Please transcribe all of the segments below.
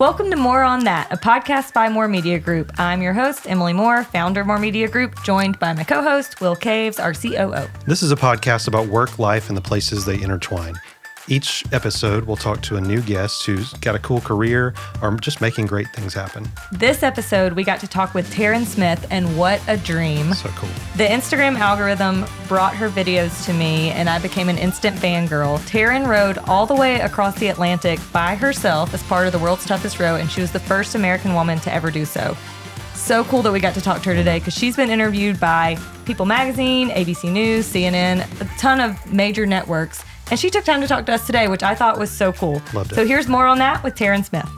Welcome to More on That, a podcast by More Media Group. I'm your host, Emily Moore, founder of More Media Group, joined by my co-host, Will Caves, our COO. This is a podcast about work, life, and the places they intertwine. Each episode, we'll talk to a new guest who's got a cool career or just making great things happen. This episode, we got to talk with Taryn Smith, and what a dream. So cool. The Instagram algorithm brought her videos to me, and I became an instant fangirl. Taryn rode all the way across the Atlantic by herself as part of the world's toughest row, and she was the first American woman to ever do so. So cool that we got to talk to her today because she's been interviewed by People Magazine, ABC News, CNN, a ton of major networks. And she took time to talk to us today, which I thought was so cool. Loved it. So here's More on That with Taryn Smith.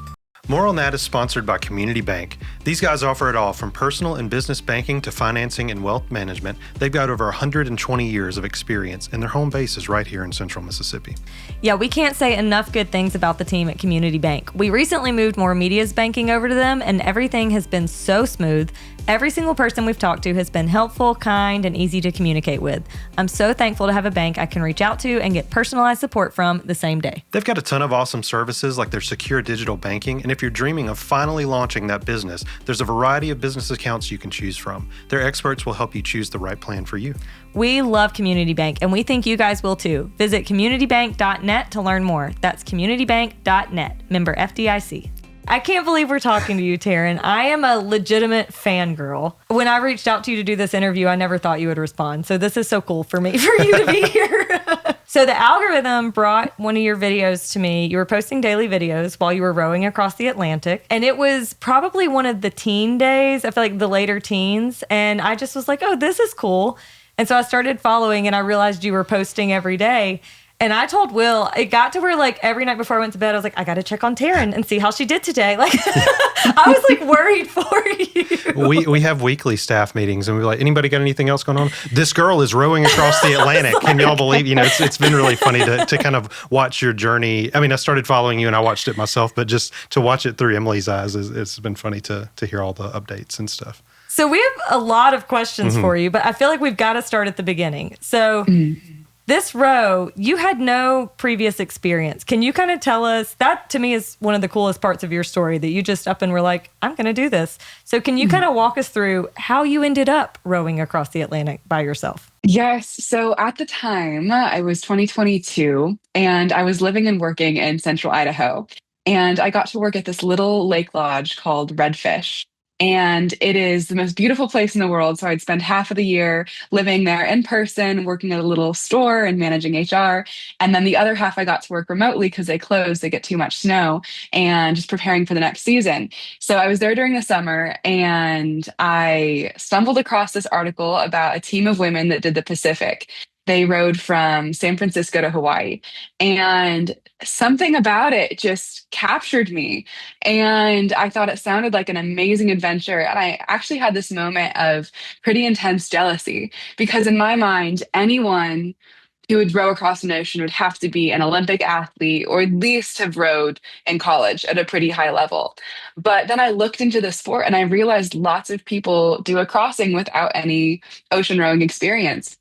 More on That is sponsored by Community Bank. These guys offer it all, from personal and business banking to financing and wealth management. They've got over 120 years of experience, and their home base is right here in Central Mississippi. Yeah, we can't say enough good things about the team at Community Bank. We recently moved More Media's banking over to them, and everything has been so smooth. Every single person we've talked to has been helpful, kind, and easy to communicate with. I'm so thankful to have a bank I can reach out to and get personalized support from the same day. They've got a ton of awesome services like their secure digital banking, and if you're dreaming of finally launching that business, there's a variety of business accounts you can choose from. Their experts will help you choose the right plan for you. We love Community Bank, and we think you guys will too. Visit communitybank.net to learn more. That's communitybank.net, member FDIC. I can't believe we're talking to you, Taryn. I am a legitimate fangirl. When I reached out to you to do this interview, I never thought you would respond. So this is so cool for me, for you to be here. So the algorithm brought one of your videos to me. You were posting daily videos while you were rowing across the Atlantic. And it was probably one of the teen days. I feel like the later teens. And I just was like, oh, this is cool. And so I started following, and I realized you were posting every day. And I told Will, it got to where like every night before I went to bed, I was like, I got to check on Taryn and see how she did today. Like, I was like worried for you. We have weekly staff meetings, and we're like, anybody got anything else going on? This girl is rowing across the Atlantic. Can y'all believe? You know, it's been really funny to kind of watch your journey. I mean, I started following you and I watched it myself, but just to watch it through Emily's eyes, it's been funny to hear all the updates and stuff. So we have a lot of questions for you, but I feel like we've got to start at the beginning. So this row, you had no previous experience. Can you kind of tell us, that to me is one of the coolest parts of your story, that you just up and were like, I'm going to do this. So can you kind of walk us through how you ended up rowing across the Atlantic by yourself? Yes. So at the time, I was 2022, and I was living and working in central Idaho. And I got to work at this little lake lodge called Redfish. And it is the most beautiful place in the world. So I'd spend half of the year living there in person, working at a little store and managing HR. And then the other half I got to work remotely because they closed, they get too much snow, and just preparing for the next season. So I was there during the summer, and I stumbled across this article about a team of women that did the Pacific. They rode from San Francisco to Hawaii, and something about it just captured me. And I thought it sounded like an amazing adventure. And I actually had this moment of pretty intense jealousy, because in my mind, anyone who would row across an ocean would have to be an Olympic athlete, or at least have rowed in college at a pretty high level. But then I looked into the sport, and I realized lots of people do a crossing without any ocean rowing experience.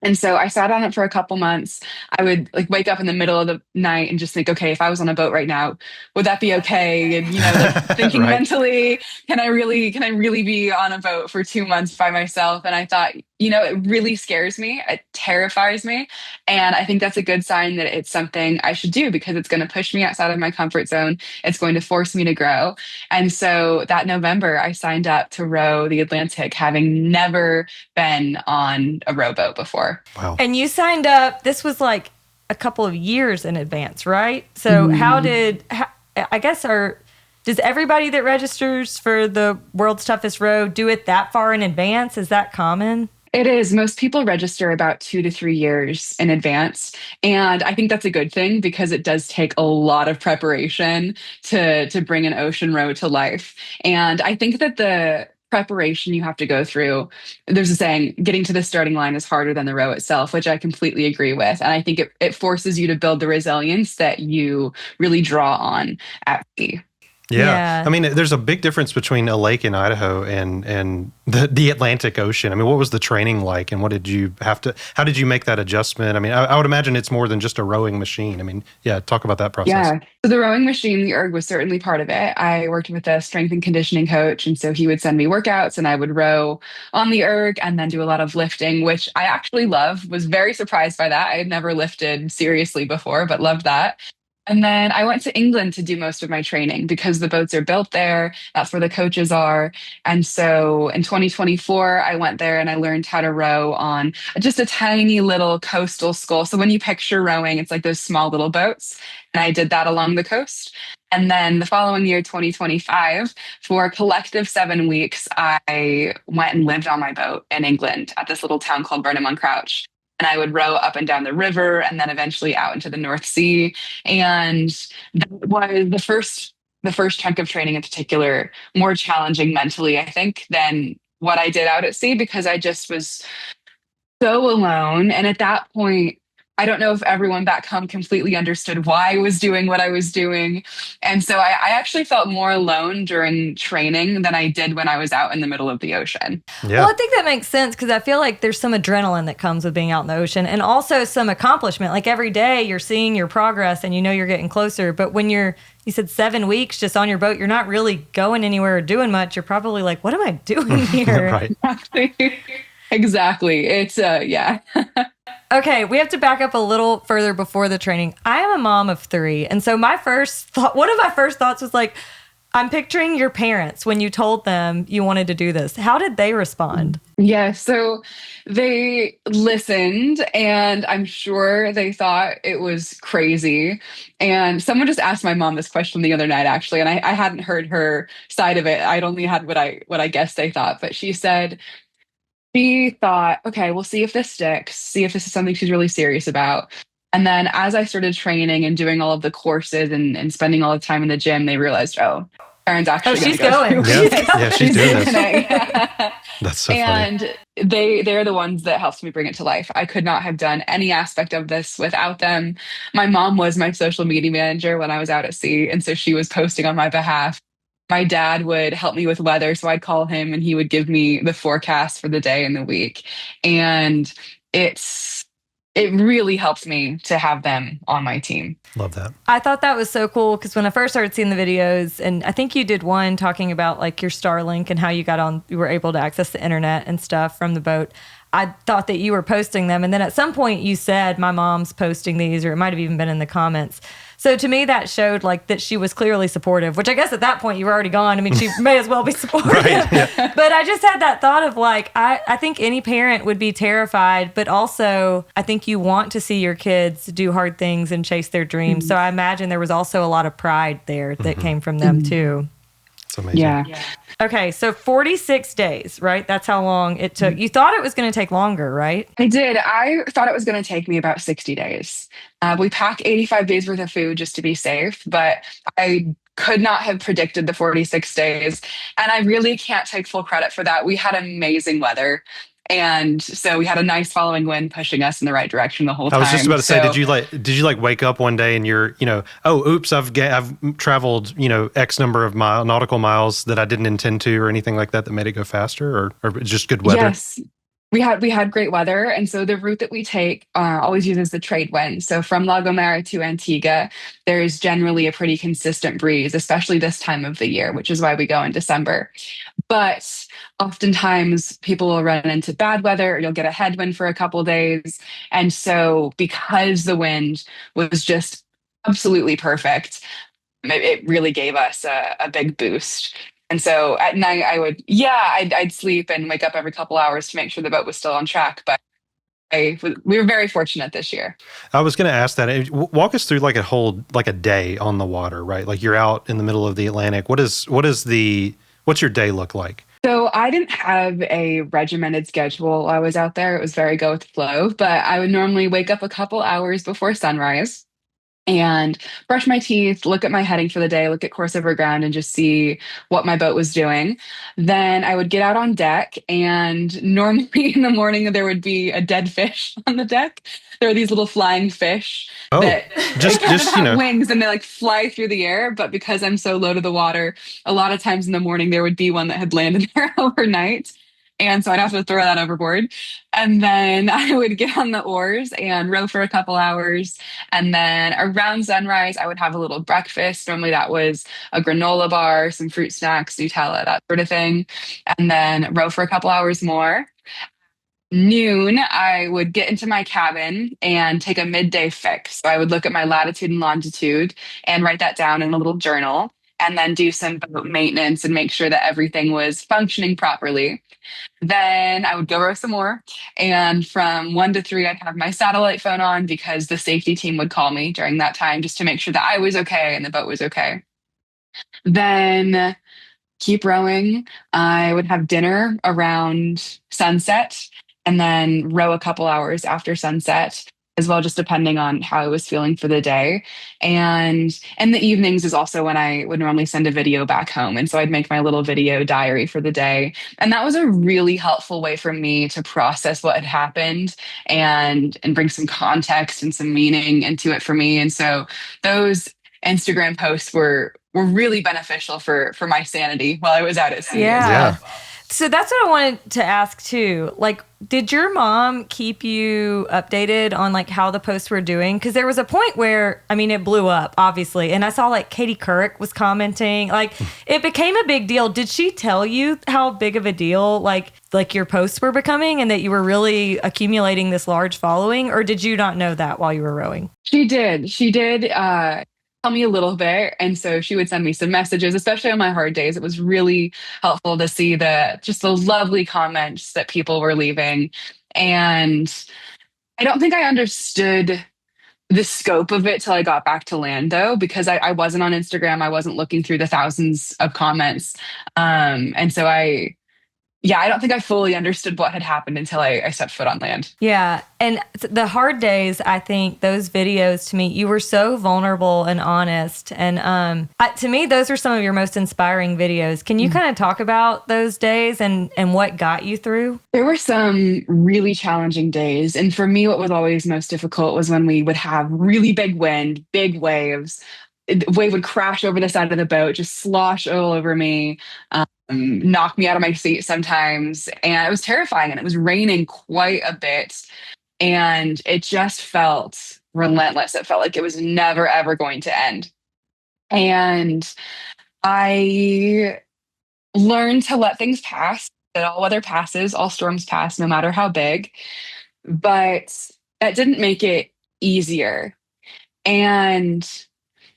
And so I sat on it for a couple months. I would like wake up in the middle of the night and just think, okay, if I was on a boat right now, would that be okay? And, you know, like thinking Right. mentally, can I really be on a boat for 2 months by myself? And I thought, you know, it really scares me. It terrifies me. And I think that's a good sign that it's something I should do, because it's going to push me outside of my comfort zone. It's going to force me to grow. And so that November, I signed up to row the Atlantic, having never been on a rowboat before. Wow. And you signed up, this was like a couple of years in advance, right? So does everybody that registers for the world's toughest row do it that far in advance? Is that common? It is. Most people register about 2 to 3 years in advance. And I think that's a good thing, because it does take a lot of preparation to bring an ocean row to life. And I think that the preparation you have to go through, there's a saying, getting to the starting line is harder than the row itself, which I completely agree with. And I think it forces you to build the resilience that you really draw on at sea. Yeah. I mean, there's a big difference between a lake in Idaho and the Atlantic Ocean. I mean, what was the training like, and how did you make that adjustment? I mean, I would imagine it's more than just a rowing machine. I mean, yeah, talk about that process. Yeah. So the rowing machine, the erg was certainly part of it. I worked with a strength and conditioning coach. And so he would send me workouts and I would row on the erg and then do a lot of lifting, which I actually love. Was very surprised by that. I had never lifted seriously before, but loved that. And then I went to England to do most of my training because the boats are built there. That's where the coaches are. And so in 2024, I went there and I learned how to row on just a tiny little coastal scull. So when you picture rowing, it's like those small little boats. And I did that along the coast. And then the following year, 2025, for a collective 7 weeks, I went and lived on my boat in England at this little town called Burnham on Crouch. And I would row up and down the river and then eventually out into the North Sea. And that was the first chunk of training in particular, more challenging mentally, I think, than what I did out at sea because I just was so alone. And at that point, I don't know if everyone back home completely understood why I was doing what I was doing. And so I actually felt more alone during training than I did when I was out in the middle of the ocean. Yeah. Well, I think that makes sense because I feel like there's some adrenaline that comes with being out in the ocean and also some accomplishment. Like every day you're seeing your progress and you know you're getting closer. But when you said 7 weeks just on your boat, you're not really going anywhere or doing much. You're probably like, what am I doing here? Right. Exactly. It's, yeah. Okay, we have to back up a little further before the training. I am a mom of 3. And so one of my first thoughts was like, I'm picturing your parents when you told them you wanted to do this. How did they respond? Yeah, so they listened and I'm sure they thought it was crazy. And someone just asked my mom this question the other night, actually, and I hadn't heard her side of it. I'd only had what I guess they thought. But she thought, okay, we'll see if this sticks, see if this is something she's really serious about. And then as I started training and doing all of the courses and spending all the time in the gym, they realized, oh, Taryn's actually she's going. Yeah, she's doing this. Yeah. That's so funny. And they're the ones that helped me bring it to life. I could not have done any aspect of this without them. My mom was my social media manager when I was out at sea, and so she was posting on my behalf. My dad would help me with weather, so I'd call him and he would give me the forecast for the day and the week. And it really helps me to have them on my team. Love that. I thought that was so cool because when I first started seeing the videos, and I think you did one talking about like your Starlink and how you were able to access the internet and stuff from the boat. I thought that you were posting them. And then at some point you said, my mom's posting these, or it might have even been in the comments. So to me, that showed like that she was clearly supportive, which I guess at that point you were already gone. I mean, she may as well be supportive. Right, yeah. But I just had that thought of like, I think any parent would be terrified, but also I think you want to see your kids do hard things and chase their dreams. So I imagine there was also a lot of pride there that came from them too. It's amazing. Yeah. Okay, so 46 days, right? That's how long it took. You thought it was going to take longer, right? I did. I thought it was going to take me about 60 days. We pack 85 days worth of food just to be safe, but I could not have predicted the 46 days. And I really can't take full credit for that. We had amazing weather. And so we had a nice following wind pushing us in the right direction the whole time. I was just about to say, did you wake up one day and you're, oh, oops, I've traveled, X number of nautical miles that I didn't intend to, or anything like that made it go faster, or just good weather? Yes. We had great weather. And so the route that we take always uses the trade wind. So from La Gomera to Antigua, there's generally a pretty consistent breeze, especially this time of the year, which is why we go in December. But oftentimes people will run into bad weather, or you'll get a headwind for a couple days. And so because the wind was just absolutely perfect, it really gave us a big boost. And so at night I'd sleep and wake up every couple hours to make sure the boat was still on track. But we were very fortunate this year. I was going to ask that. Walk us through like a day on the water, right? Like you're out in the middle of the Atlantic. What's your day look like? So I didn't have a regimented schedule while I was out there. It was very go with the flow, but I would normally wake up a couple hours before sunrise. and brush my teeth, look at my heading for the day, look at course over ground, and just see what my boat was doing. Then I would get out on deck, and normally in the morning there would be a dead fish on the deck. There are these little flying fish Oh, that they just kind of just have wings and they like fly through the air. But because I'm so low to the water, a lot of times in the morning there would be one that had landed there overnight. And so I'd have to throw that overboard. And then I would get on the oars and row for a couple hours. And then around sunrise, I would have a little breakfast. Normally that was a granola bar, some fruit snacks, Nutella, that sort of thing. And then row for a couple hours more. Noon, I would get into my cabin and take a midday fix. So I would look at my latitude and longitude and write that down in a little journal, and then do some boat maintenance and make sure that everything was functioning properly. Then I would go row some more. And from 1 to 3, I'd have my satellite phone on because the safety team would call me during that time just to make sure that I was okay and the boat was okay. Then keep rowing. I would have dinner around sunset and then row a couple hours after sunset as well, just depending on how I was feeling for the day. And in the evenings is also when I would normally send a video back home. And so I'd make my little video diary for the day. And that was a really helpful way for me to process what had happened and bring some context and some meaning into it for me. And so those Instagram posts were really beneficial for my sanity while I was out at sea as Yeah. well. So that's what I wanted to ask too. Like, did your mom keep you updated on like how the posts were doing? Because there was a point where, I mean, it blew up, obviously. And I saw like Katie Couric was commenting. Like, it became a big deal. Did she tell you how big of a deal like your posts were becoming and that you were really accumulating this large following? Or did you not know that while you were rowing? She did. She did tell me a little bit. And so she would send me some messages, especially on my hard days. It was really helpful to see the lovely comments that people were leaving. And I don't think I understood the scope of it till I got back to land, though, because I wasn't on Instagram. I wasn't looking through the thousands of comments. And so I don't think I fully understood what had happened until I stepped foot on land. Yeah. And the hard days, I think those videos to me, you were so vulnerable and honest. And to me, those are some of your most inspiring videos. Can you kind of talk about those days and what got you through? There were some really challenging days. And for me, what was always most difficult was when we would have really big wind, big waves. The wave would crash over the side of the boat, just slosh all over me. Knock me out of my seat sometimes. And it was terrifying. And it was raining quite a bit. And it just felt relentless. It felt like it was never, ever going to end. And I learned to let things pass, that all weather passes, all storms pass, no matter how big. But that didn't make it easier. And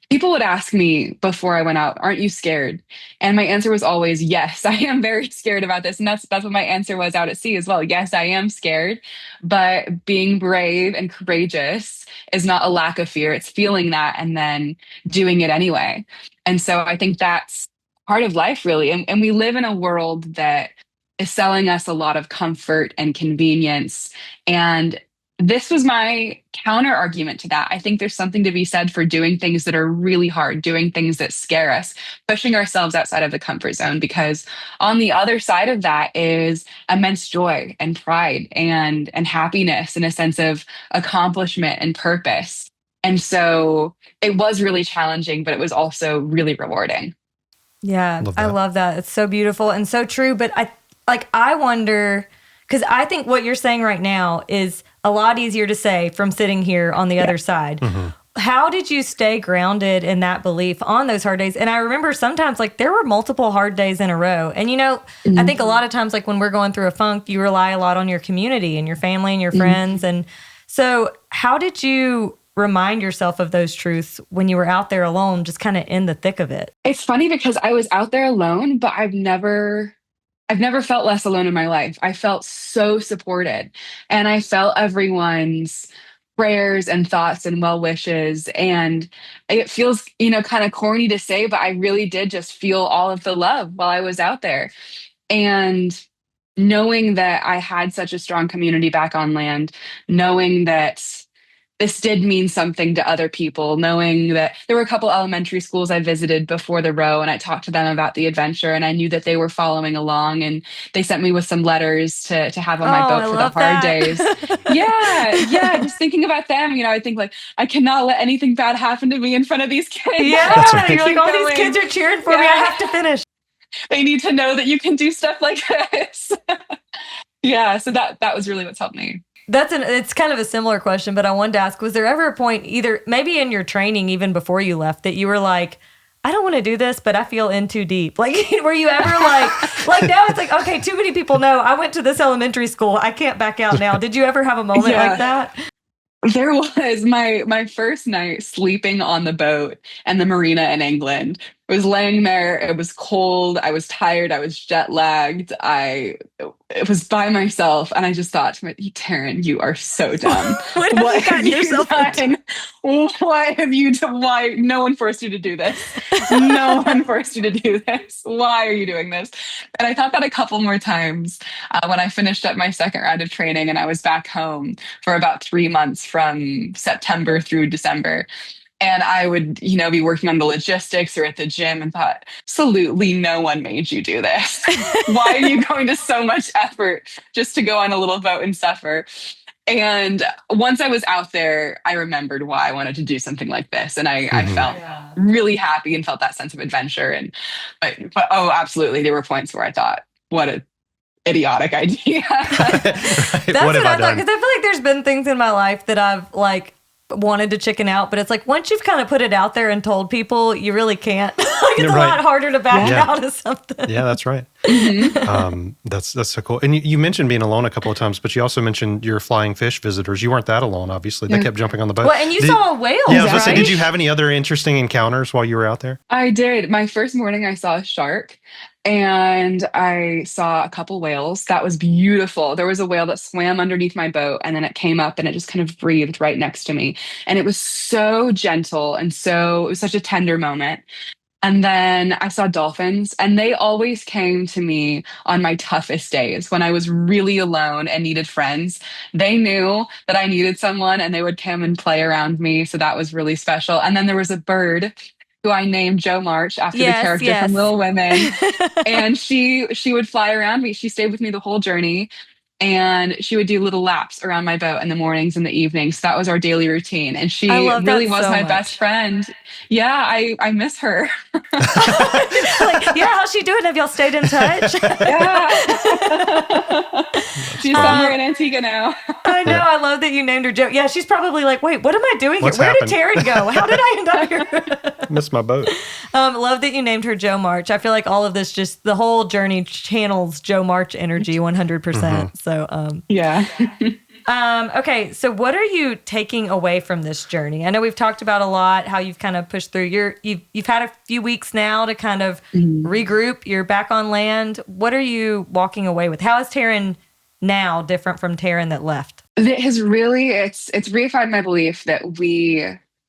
people would ask me before I went out, "Aren't you scared?" And my answer was always, "Yes, I am very scared about this." And that's what my answer was out at sea as well. Yes, I am scared, but being brave and courageous is not a lack of fear. It's feeling that and then doing it anyway. And so I think that's part of life, really. And we live in a world that is selling us a lot of comfort and convenience. And this was my counter argument to that. I think there's something to be said for doing things that are really hard, doing things that scare us, pushing ourselves outside of the comfort zone, because on the other side of that is immense joy and pride and happiness and a sense of accomplishment and purpose. And so it was really challenging, but it was also really rewarding. Yeah, I love that. It's so beautiful and so true. But I wonder, because I think what you're saying right now is a lot easier to say from sitting here on the other side. Mm-hmm. How did you stay grounded in that belief on those hard days? And I remember sometimes like there were multiple hard days in a row. And mm-hmm. I think a lot of times like when we're going through a funk, you rely a lot on your community and your family and your friends. And so how did you remind yourself of those truths when you were out there alone, just kind of in the thick of it? It's funny because I was out there alone, but I've never felt less alone in my life. I felt so supported, and I felt everyone's prayers and thoughts and well wishes. And it feels, kind of corny to say, but I really did just feel all of the love while I was out there. And knowing that I had such a strong community back on land, knowing that this did mean something to other people, knowing that there were a couple elementary schools I visited before the row, and I talked to them about the adventure, and I knew that they were following along, and they sent me with some letters to have on Oh, my I boat for the love hard that. days. Yeah, just thinking about them, I think like I cannot let anything bad happen to me in front of these kids. That's Yeah, right. you're like, Keep all these going. kids are cheering for me. I have to finish. They need to know that you can do stuff like this. Yeah, so that was really what's helped me. It's kind of a similar question, but I wanted to ask, was there ever a point either maybe in your training, even before you left, that you were like, I don't want to do this, but I feel in too deep? Like, were you ever like now it's like, okay, too many people know I went to this elementary school. I can't back out now. Did you ever have a moment like that? There was my first night sleeping on the boat and the marina in England. I was laying there. It was cold. I was tired. I was jet lagged. It was by myself, and I just thought to myself, Taryn, you are so dumb. What have you gotten yourself done? What have you done? Why? No one forced you to do this. No one forced you to do this. Why are you doing this? And I thought that a couple more times when I finished up my second round of training, and I was back home for about 3 months from September through December. And I would, be working on the logistics or at the gym and thought, absolutely no one made you do this. Why are you going to so much effort just to go on a little boat and suffer? And once I was out there, I remembered why I wanted to do something like this. And I felt really happy and felt that sense of adventure. But oh, absolutely. There were points where I thought, what a idiotic idea. Right. That's What have what I I thought, done? because I feel like there's been things in my life that I've like wanted to chicken out, but it's like once you've kind of put it out there and told people, you really can't. Like it's a lot harder to back out of something. Yeah, that's right. That's so cool. And you mentioned being alone a couple of times, but you also mentioned your flying fish visitors. You weren't that alone, obviously. They kept jumping on the boat. Well, and you saw a whale. Yeah, I was gonna right? say, did you have any other interesting encounters while you were out there? I did. My first morning, I saw a shark and I saw a couple whales. That was beautiful. There was a whale that swam underneath my boat and then it came up and it just kind of breathed right next to me. And it was so gentle and it was such a tender moment. And then I saw dolphins, and they always came to me on my toughest days when I was really alone and needed friends. They knew that I needed someone and they would come and play around me. So that was really special. And then there was a bird who I named Joe March after the character from Little Women. And she would fly around me. She stayed with me the whole journey. And she would do little laps around my boat in the mornings and the evenings. So that was our daily routine. And she really was my best friend. Yeah, I miss her. Like, yeah, how's she doing? Have y'all stayed in touch? Yeah. She's somewhere in Antigua now. I know. I love that you named her Joe. Yeah, she's probably like, wait, what am I doing What's here? Where happened? did Taryn go? How did I end up here? Missed my boat. Love that you named her Joe March. I feel like all of this, just the whole journey channels Joe March energy 100%. So, yeah. okay, so what are you taking away from this journey? I know we've talked about a lot how you've kind of pushed through. You've had a few weeks now to kind of regroup. You're back on land. What are you walking away with? How is Taryn now different from Taryn that left? It has really it's reified my belief that we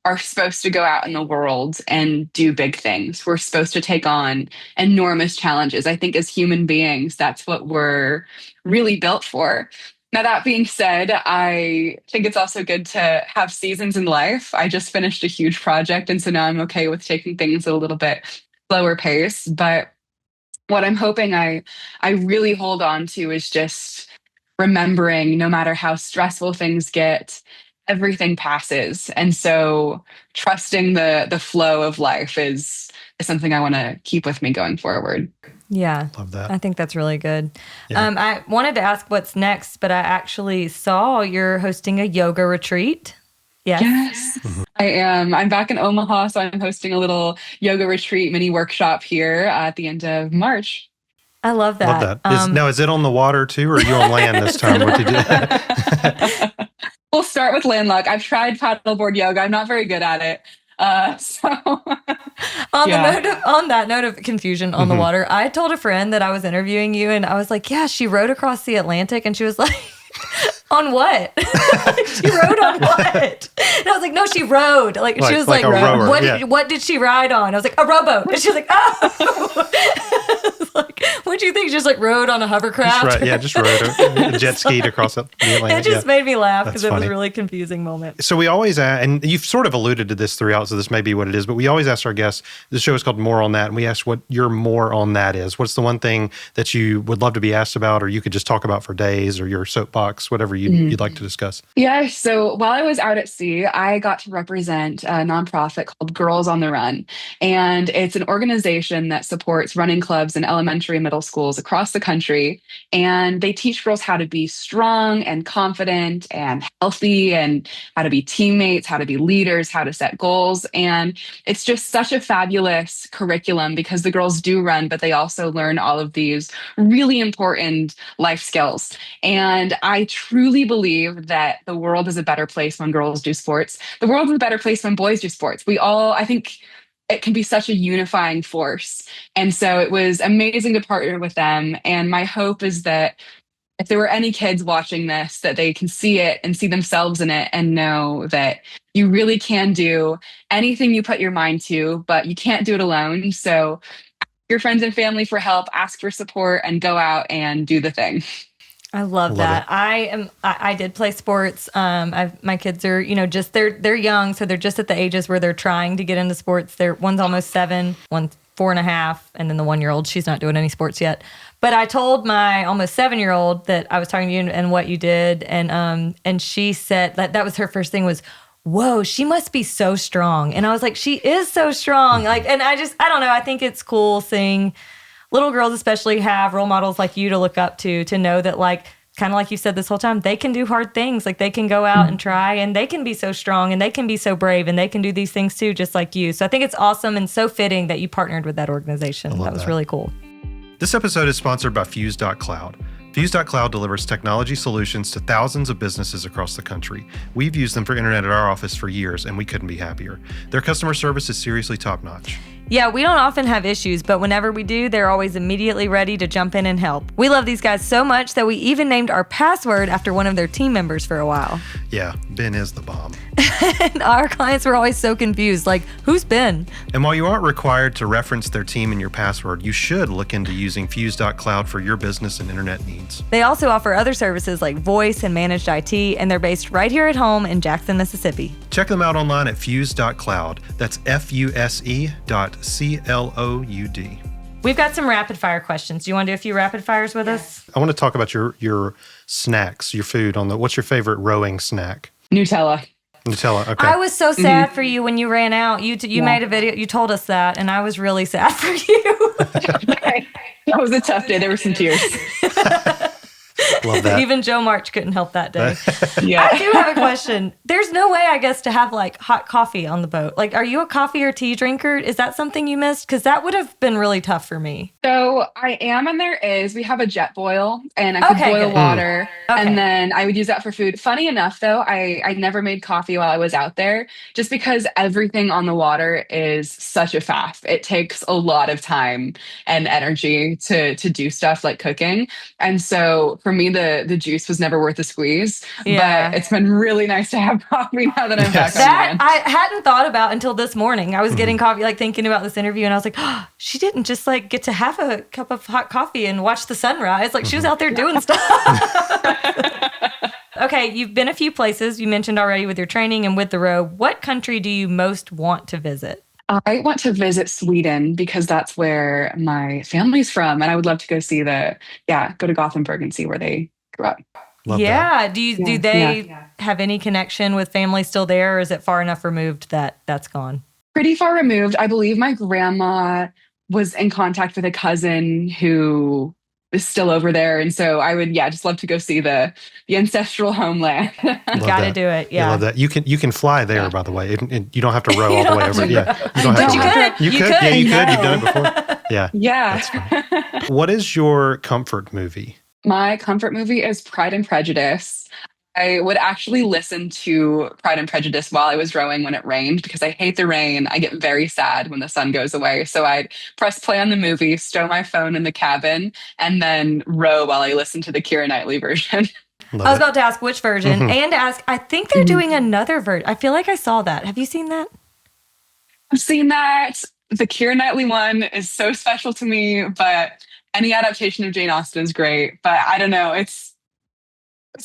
are supposed to go out in the world and do big things. We're supposed to take on enormous challenges. I think as human beings, that's what we're really built for. Now, that being said, I think it's also good to have seasons in life. I just finished a huge project, and so now I'm okay with taking things at a little bit slower pace. But what I'm hoping I really hold on to is just remembering, no matter how stressful things get, everything passes. And so trusting the flow of life is something I want to keep with me going forward. Yeah. Love that. I think that's really good. Yeah. I wanted to ask what's next, but I actually saw you're hosting a yoga retreat. Yes, I am. I'm back in Omaha, so I'm hosting a little yoga retreat mini workshop here at the end of March. I love that. Love that. Now, is it on the water too, or are you on land this time? What did you? We'll start with land luck. I've tried paddleboard yoga. I'm not very good at it. On that note of confusion on the water, I told a friend that I was interviewing you, and I was like, "Yeah, she rode across the Atlantic," and she was like, "On what?" She rode on what? And I was like, "No, she rode." Like she was like a rower, "What did she ride on?" I was like, "A rowboat," and she was like, "Oh." I was like, What'd you think? Just like rode on a hovercraft? Just rode a jet skied across the Atlantic. It just made me laugh because it was funny. a really confusing moment. So we always, and you've sort of alluded to this throughout, so this may be what it is, but we always ask our guests, the show is called More on That, and we ask what your more on that is. What's the one thing that you would love to be asked about, or you could just talk about for days, or your soapbox, whatever you'd like to discuss? Yeah, so while I was out at sea, I got to represent a nonprofit called Girls on the Run. And it's an organization that supports running clubs in elementary and middle schools across the country. And they teach girls how to be strong and confident and healthy, and how to be teammates, how to be leaders, how to set goals. And it's just such a fabulous curriculum because the girls do run, but they also learn all of these really important life skills. And I truly believe that the world is a better place when girls do sports. The world is a better place when boys do sports. I think it can be such a unifying force. And so it was amazing to partner with them. And my hope is that if there were any kids watching this, that they can see it and see themselves in it and know that you really can do anything you put your mind to, but you can't do it alone. So ask your friends and family for help, ask for support, and go out and do the thing. I love that. I did play sports. My kids are, they're young, so they're just at the ages where they're trying to get into sports. One's almost 7, one's 4.5, and then the 1-year-old, she's not doing any sports yet. But I told my almost 7-year-old that I was talking to you and what you did, and she said that was her first thing was, whoa, she must be so strong. And I was like, she is so strong. Like, and I don't know. I think it's cool seeing little girls especially have role models like you to look up to know that, like, kind of like you said this whole time, they can do hard things. Like, they can go out and try, and they can be so strong, and they can be so brave, and they can do these things too, just like you. So I think it's awesome and so fitting that you partnered with that organization. That was really cool. This episode is sponsored by Fuse.cloud. Fuse.cloud delivers technology solutions to thousands of businesses across the country. We've used them for internet at our office for years, and we couldn't be happier. Their customer service is seriously top-notch. Yeah, we don't often have issues, but whenever we do, they're always immediately ready to jump in and help. We love these guys so much that we even named our password after one of their team members for a while. Yeah, Ben is the bomb. And our clients were always so confused, like, who's Ben? And while you aren't required to reference their team in your password, you should look into using Fuse.cloud for your business and internet needs. They also offer other services like voice and managed IT, and they're based right here at home in Jackson, Mississippi. Check them out online at Fuse.cloud. That's FUSE.cloud. We've got some rapid fire questions. Do you want to do a few rapid fires with us? I want to talk about your snacks, your food. What's your favorite rowing snack? Nutella. Okay. I was so sad for you when you ran out. You made a video. You told us that, and I was really sad for you. That was a tough day. There were some tears. Love that. Even Joe March couldn't help that day. Yeah. I do have a question. There's no way, I guess, to have like hot coffee on the boat. Like, are you a coffee or tea drinker? Is that something you missed? Because that would have been really tough for me. So I am, and we have a jet boil, and I could boil water, and then I would use that for food. Funny enough, though, I never made coffee while I was out there, just because everything on the water is such a faff. It takes a lot of time and energy to do stuff like cooking. And so for me, the juice was never worth the squeeze. Yeah. But it's been really nice to have coffee now that I'm back on land. I hadn't thought about until this morning. I was getting coffee, like thinking about this interview, and I was like, oh, she didn't just like get to have a cup of hot coffee and watch the sunrise. Like, she was out there doing stuff. Okay, you've been a few places. You mentioned already with your training and with the row. What country do you most want to visit? I want to visit Sweden because that's where my family's from. And I would love to go go to Gothenburg and see where they grew up. Love that. Do they have any connection with family still there, or is it far enough removed that that's gone? Pretty far removed. I believe my grandma was in contact with a cousin who is still over there. And so I would, just love to go see the ancestral homeland. Gotta do it. Yeah. I love that. You can fly there, by the way. You don't have to row all the way over. Yeah. You don't have But to you row. could. You could. Yeah, you could. You've done it before. Yeah. Yeah. That's fine. What is your comfort movie? My comfort movie is Pride and Prejudice. I would actually listen to Pride and Prejudice while I was rowing when it rained because I hate the rain. I get very sad when the sun goes away. So I'd press play on the movie, stow my phone in the cabin, and then row while I listen to the Keira Knightley version. I was about to ask which version and ask, I think they're doing another version. I feel like I saw that. Have you seen that? I've seen that. The Keira Knightley one is so special to me, but any adaptation of Jane Austen is great, but I don't know. It's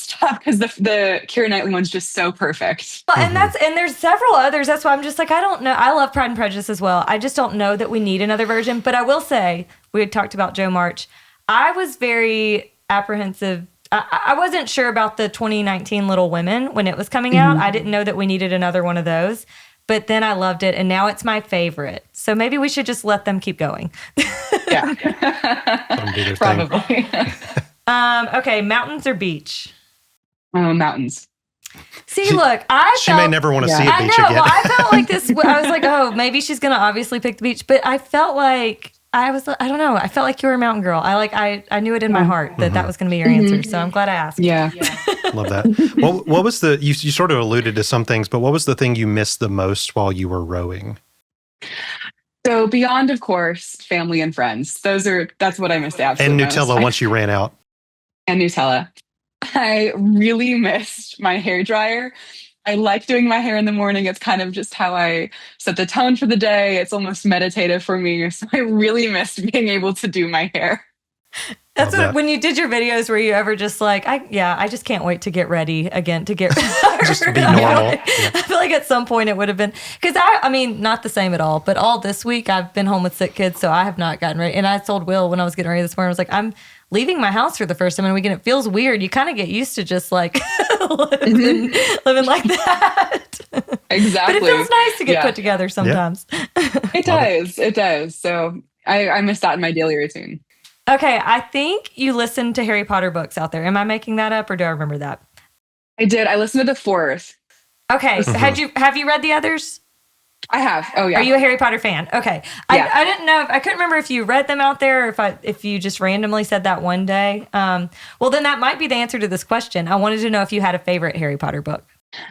tough because the Keira Knightley one's just so perfect. Well, and there's several others. That's why I'm just like, I don't know. I love Pride and Prejudice as well. I just don't know that we need another version. But I will say, we had talked about Jo March. I was very apprehensive. I wasn't sure about the 2019 Little Women when it was coming out. I didn't know that we needed another one of those. But then I loved it, and now it's my favorite. So maybe we should just let them keep going. Yeah. Let them do their Probably. Okay, mountains or beach? Mountains. See, look, She may never want to see a I beach know. again. Well, I felt like this. I was like, oh, maybe she's going to obviously pick the beach. But I felt like I don't know. I felt like you were a mountain girl. I knew it in my heart that was going to be your answer. So I'm glad I asked. Yeah. Love that. What was you sort of alluded to some things, but what was the thing you missed the most while you were rowing? So beyond, of course, family and friends. That's what I missed absolutely And Nutella most. once you ran out. And Nutella. I really missed my hair dryer. I like doing my hair in the morning. It's kind of just how I set the tone for the day. It's almost meditative for me. So I really missed being able to do my hair. That's what, when you did your videos, were you ever just like, I just can't wait to get ready again to get Just be normal. I feel like at some point it would have been, because I mean, not the same at all, but all this week I've been home with sick kids, so I have not gotten ready. And I told Will when I was getting ready this morning, I was like, I'm leaving my house for the first time in a weekend. It feels weird. You kind of get used to just like living like that. Exactly. But it feels nice to get put together sometimes. It does. It does. So I miss that in my daily routine. Okay, I think you listened to Harry Potter books out there. Am I making that up, or do I remember that? I did. I listened to the 4th. Okay, so have you read the others? I have. Oh yeah. Are you a Harry Potter fan? Okay. Yeah. I didn't know. I couldn't remember if you read them out there or if you just randomly said that one day. Well, then that might be the answer to this question. I wanted to know if you had a favorite Harry Potter book.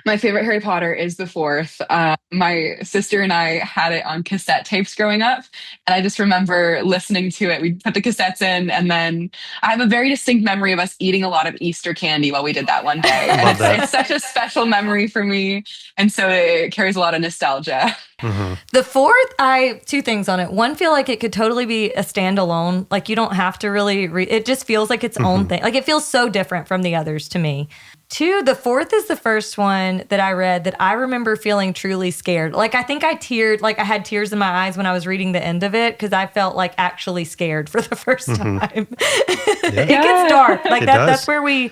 My favorite Harry Potter is the 4th. My sister and I had it on cassette tapes growing up. And I just remember listening to it. We'd put the cassettes in, and then I have a very distinct memory of us eating a lot of Easter candy while we did that one day. And it's such a special memory for me. And so it carries a lot of nostalgia. Mm-hmm. The 4th, two things on it. One, feel like it could totally be a standalone. Like you don't have to really it just feels like its own thing. Like it feels so different from the others to me. 2, the 4th is the first one that I read that I remember feeling truly scared. Like I think I teared, like I had tears in my eyes when I was reading the end of it because I felt like actually scared for the first time. It gets dark. Like that's where we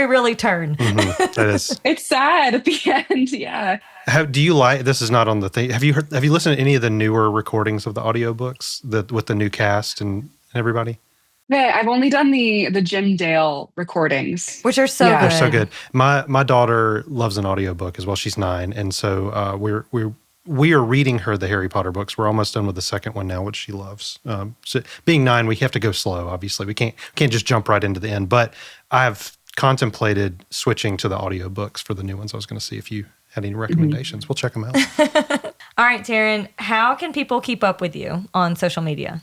really turn. That is. It's sad at the end. Yeah. Do you like, this is not on the thing. Have you listened to any of the newer recordings of the audiobooks with the new cast and everybody? Yeah, I've only done the Jim Dale recordings, which are so good. They're so good. My daughter loves an audiobook as well. She's 9, and so we are reading her the Harry Potter books. We're almost done with the second one now, which she loves. So being 9, we have to go slow. Obviously, we can't just jump right into the end. But I've contemplated switching to the audiobooks for the new ones. I was going to see if you had any recommendations. We'll check them out. All right, Taryn, how can people keep up with you on social media?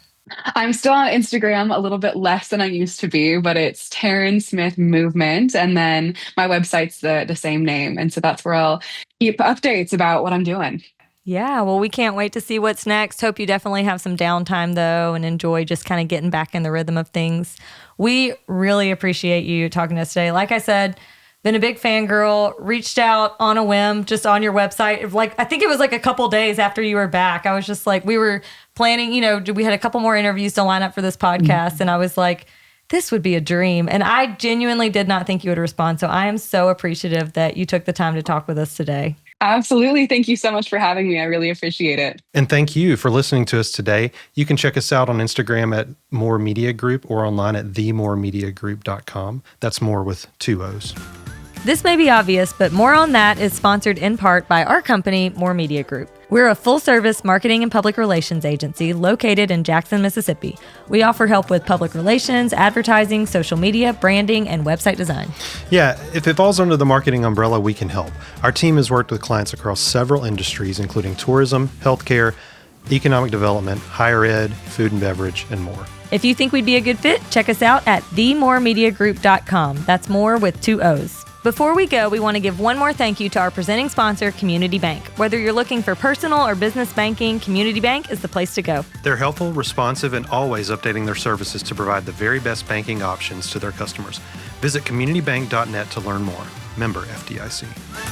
I'm still on Instagram, a little bit less than I used to be, but it's Taryn Smith Movement. And then my website's the same name. And so that's where I'll keep updates about what I'm doing. Yeah, well, we can't wait to see what's next. Hope you definitely have some downtime, though, and enjoy just kind of getting back in the rhythm of things. We really appreciate you talking to us today. Like I said, been a big fangirl, reached out on a whim, just on your website. Like, I think it was like a couple days after you were back. I was just like, we were planning, we had a couple more interviews to line up for this podcast. And I was like, this would be a dream. And I genuinely did not think you would respond. So I am so appreciative that you took the time to talk with us today. Absolutely. Thank you so much for having me. I really appreciate it. And thank you for listening to us today. You can check us out on Instagram at More Media Group or online at themoremediagroup.com. That's more with 2 O's. This may be obvious, but More on That is sponsored in part by our company, More Media Group. We're a full-service marketing and public relations agency located in Jackson, Mississippi. We offer help with public relations, advertising, social media, branding, and website design. Yeah, if it falls under the marketing umbrella, we can help. Our team has worked with clients across several industries, including tourism, healthcare, economic development, higher ed, food and beverage, and more. If you think we'd be a good fit, check us out at themoremediagroup.com. That's more with 2 O's. Before we go, we want to give one more thank you to our presenting sponsor, Community Bank. Whether you're looking for personal or business banking, Community Bank is the place to go. They're helpful, responsive, and always updating their services to provide the very best banking options to their customers. Visit communitybank.net to learn more. Member FDIC.